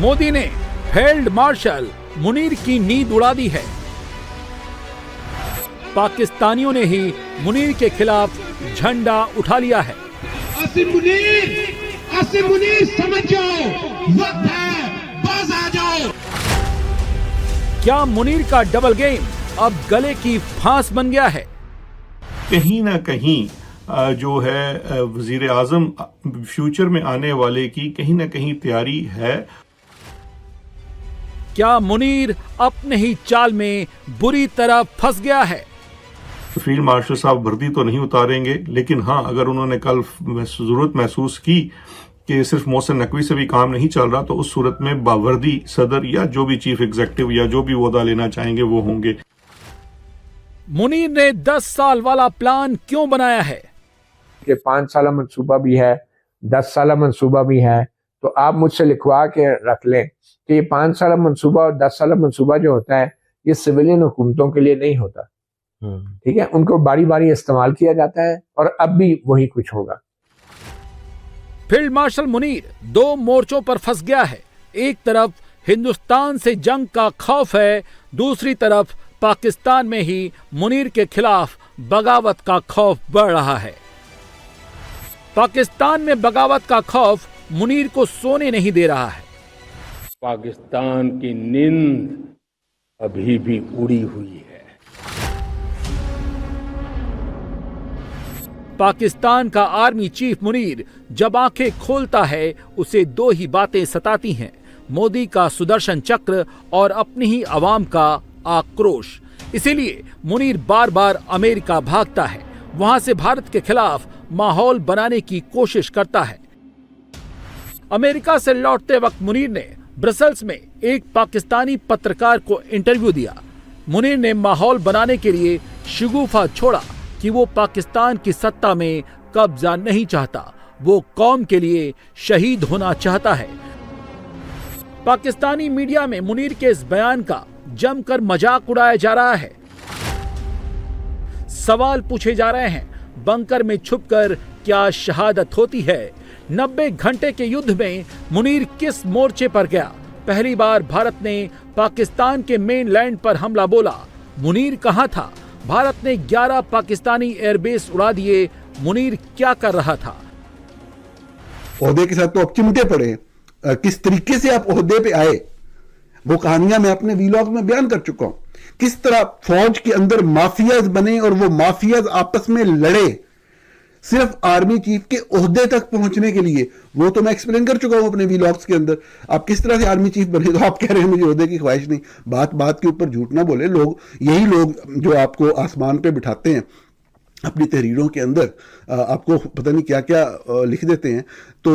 मोदी ने field marshal Munir की नींद उड़ा दी है। पाकिस्तानियों ने ही मुनीर के खिलाफ झंडा उठा लिया है। आसिम मुनीर समझ जाओ, वक्त है, बाज आ जाओ। क्या मुनीर का डबल गेम अब गले की फांस बन गया है? कहीं ना कहीं जो है वजीर आजम फ्यूचर में आने वाले की कहीं ना कहीं तैयारी है। क्या मुनीर अपने ही चाल में बुरी तरह फंस गया है? फील्ड मार्शल साहब वर्दी तो नहीं उतारेंगे, लेकिन हाँ, अगर उन्होंने कल जरूरत महसूस की कि सिर्फ मोहसिन नकवी से भी काम नहीं चल रहा, तो उस सूरत में बावर्दी सदर या जो भी चीफ एग्जीक्यूटिव या जो भी ओहदा लेना चाहेंगे वो होंगे। मुनीर ने 10 साल वाला प्लान क्यों बनाया है? कि 5 साल मंसूबा भी है, 10 साल मंसूबा भी है, तो आप मुझसे लिखवा के रख लें कि 5 साल मंसूबा और 10 साल मंसूबा जो होता है ये सिविलियन हुकूमतों के लिए नहीं होता। ठीक है, उनको बारी बारी इस्तेमाल किया जाता है और अब भी वही कुछ होगा। फील्ड मार्शल मुनीर 2 मोर्चों पर फंस गया है। एक तरफ हिंदुस्तान से जंग का खौफ है, दूसरी तरफ पाकिस्तान में ही मुनीर के खिलाफ बगावत का खौफ बढ़ रहा है। पाकिस्तान में बगावत का खौफ मुनीर को सोने नहीं दे रहा है। पाकिस्तान की नींद अभी भी उड़ी हुई है। पाकिस्तान का आर्मी चीफ मुनीर जब आंखें खोलता है उसे 2 ही बातें सताती हैं, मोदी का सुदर्शन चक्र और अपनी ही आवाम का आक्रोश। इसीलिए मुनीर बार बार अमेरिका भागता है, वहां से भारत के खिलाफ माहौल बनाने की कोशिश करता है। अमेरिका से लौटते वक्त मुनीर ने ब्रसल्स में एक पाकिस्तानी पत्रकार को इंटरव्यू दिया। मुनीर ने माहौल बनाने के लिए शगुफा छोड़ा कि वो पाकिस्तान की सत्ता में कब्जा नहीं चाहता, वो कौम के लिए शहीद होना चाहता है। पाकिस्तानी मीडिया में मुनीर के इस बयान का जमकर मजाक उड़ाया जा रहा है। सवाल पूछे जा रहे हैं, बंकर में छुपकर क्या शहादत होती है? 90 घंटे के युद्ध में मुनीर किस मोर्चे पर गया? पहली बार भारत ने पाकिस्तान के मेनलैंड पर हमला बोला, मुनीर कहां था? भारत ने 11 पाकिस्तानी एयरबेस उड़ा दिए, मुनीर क्या कर रहा था? ओहदे के साथ तो अब चिमटे पड़े, किस तरीके से आप ओहदे पे आए वो कहानियां मैं अपने वीलॉग में बयान कर चुका हूं। किस तरह फौज के अंदर माफियाज बने और वो माफियाज आपस में लड़े सिर्फ आर्मी चीफ के ओहदे तक पहुंचने के लिए, वो तो मैं एक्सप्लेन कर चुका हूं अपने वीलॉग्स के अंदर। आप किस तरह से आर्मी चीफ बने, तो आप कह रहे हैं मुझे ओहदे की ख्वाहिश नहीं। बात बात के ऊपर झूठ ना बोले लोग। यही लोग जो आपको आसमान पे बिठाते हैं अपनी तहरीरों के अंदर, आपको पता नहीं क्या क्या लिख देते हैं, तो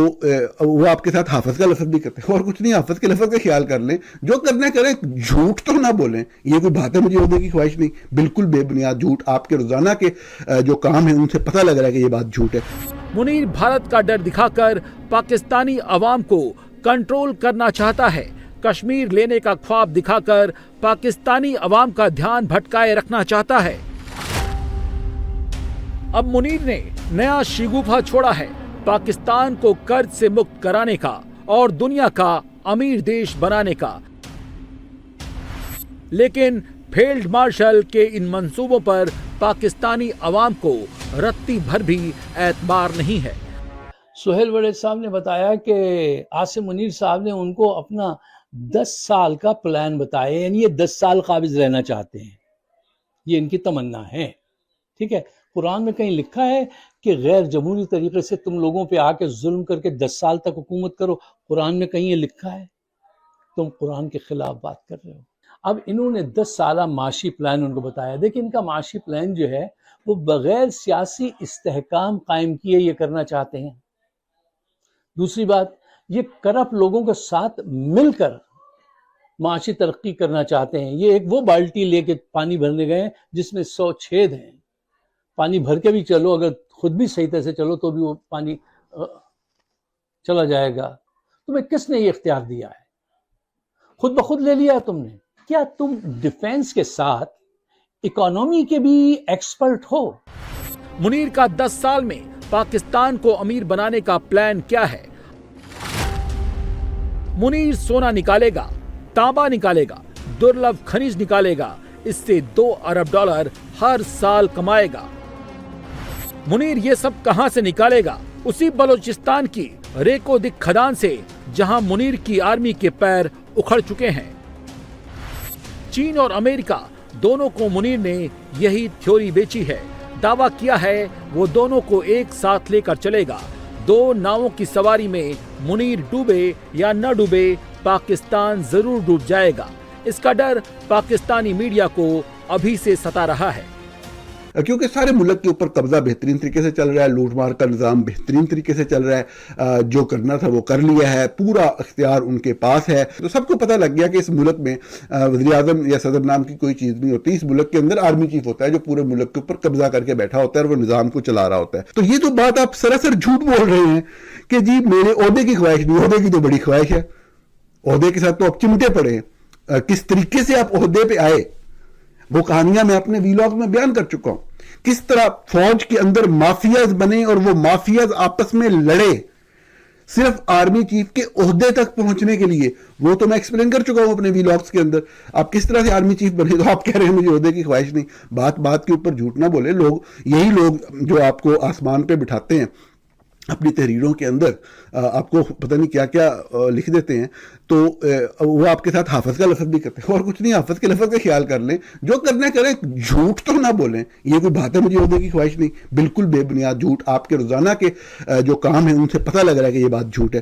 वो आपके साथ हाफिज का लफ्ज भी करते हैं। और कुछ नहीं, हाफिज के लफ्ज का ख्याल कर लें, जो करना करें, झूठ तो ना बोलें। ये कोई बात है मुझे ओहदे की ख्वाहिश नहीं, बिल्कुल बेबुनियाद झूठ। आपके रोजाना के जो काम है उनसे पता लग रहा है कि ये बात झूठ है। मुनीर भारत का डर दिखाकर पाकिस्तानी अवाम को कंट्रोल करना चाहता है। कश्मीर लेने का ख्वाब दिखाकर पाकिस्तानी अवाम का ध्यान भटकाए रखना चाहता है। अब मुनीर ने नया शिगुफा छोड़ा है, पाकिस्तान को कर्ज से मुक्त कराने का और दुनिया का अमीर देश बनाने का। लेकिन फील्ड मार्शल के इन मंसूबों पर पाकिस्तानी अवाम को रत्ती भर भी एतबार नहीं है। सुहेल वड़े साहब ने बताया कि आसिम मुनीर साहब ने उनको अपना 10 साल का प्लान बताया, यानी ये 10 साल काबिज रहना चाहते हैं, ये इनकी तमन्ना है। ठीक है, कुरान में कहीं लिखा है कि गैर जमहूरी तरीके से तुम लोगों पे आके जुल्म करके 10 साल तक हुकूमत करो? कुरान में कहीं ये लिखा है? तुम कुरान के खिलाफ बात कर रहे हो। अब इन्होंने 10 साल माशी प्लान उनको बताया। देखिए, इनका माशी प्लान जो है वो बगैर सियासी इस्तेहकाम कायम किए ये करना चाहते हैं। दूसरी बात, ये करप्ट लोगों के साथ मिलकर माशी तरक्की करना चाहते हैं। ये एक वो बाल्टी लेके पानी भरने गए जिसमें 100 छेद हैं। पानी भर के भी चलो, अगर खुद भी सही तरह से चलो तो भी वो पानी चला जाएगा। तुम्हें किसने ये इख्तियार दिया है? खुद ब खुद ले लिया है तुमने। क्या तुम डिफेंस के साथ इकोनॉमी के भी एक्सपर्ट हो? मुनीर का 10 साल में पाकिस्तान को अमीर बनाने का प्लान क्या है? मुनीर सोना निकालेगा, तांबा निकालेगा, दुर्लभ खनिज निकालेगा, इससे $2 अरब हर साल कमाएगा। मुनीर ये सब कहां से निकालेगा? उसी बलोचिस्तान की रेको-दिक खदान से, जहां मुनीर की आर्मी के पैर उखड़ चुके हैं। चीन और अमेरिका दोनों को मुनीर ने यही थ्योरी बेची है। दावा किया है वो दोनों को एक साथ लेकर चलेगा। 2 नावों की सवारी में मुनीर डूबे या न डूबे, पाकिस्तान जरूर डूब जाएगा। इसका डर पाकिस्तानी मीडिया को अभी से सता रहा है, क्योंकि सारे मुल्क के ऊपर कब्जा बेहतरीन तरीके से चल रहा है, लूटमार का निज़ाम बेहतरीन तरीके से चल रहा है, जो करना था वो कर लिया है, पूरा इख्तियार उनके पास है। तो सबको पता लग गया कि इस मुल्क में वज़ीर आज़म या सदर नाम की कोई चीज़ नहीं होती। इस मुल्क के अंदर आर्मी चीफ होता है जो पूरे मुल्क के ऊपर कब्जा करके बैठा होता है और वो निज़ाम को चला रहा होता है। तो ये तो बात आप सरासर झूठ बोल रहे हैं कि जी मेरे ओहदे की ख्वाहिश नहीं, ओहदे की तो बड़ी ख्वाहिश है। ओहदे के साथ तो आप चिमटे पड़े हैं। किस तरीके से आप ओहदे पे आए वो कहानियां मैं अपने वीलॉग में बयान कर चुका हूं। किस तरह फौज के अंदर माफियाज बने और वो माफियाज आपस में लड़े सिर्फ आर्मी चीफ के ओहदे तक पहुंचने के लिए, वो तो मैं एक्सप्लेन कर चुका हूं अपने वीलॉग्स के अंदर। आप किस तरह से आर्मी चीफ बने, तो आप कह रहे हैं मुझे ओहदे की ख्वाहिश नहीं। बात बात के ऊपर झूठ ना बोले लोग। यही लोग जो आपको आसमान पे बिठाते हैं अपनी तहरीरों के अंदर, आपको पता नहीं क्या क्या लिख देते हैं, तो वो आपके साथ हाफिज का लफ्ज़ भी करते हैं। और कुछ नहीं, हाफिज के लफ्ज़ का ख्याल कर लें, जो करना करें, झूठ तो ना बोलें। ये कोई बात है मुझे ओहदे की ख्वाहिश नहीं, बिल्कुल बेबुनियाद झूठ। आपके रोजाना के जो काम है उनसे पता लग रहा है कि ये बात झूठ है।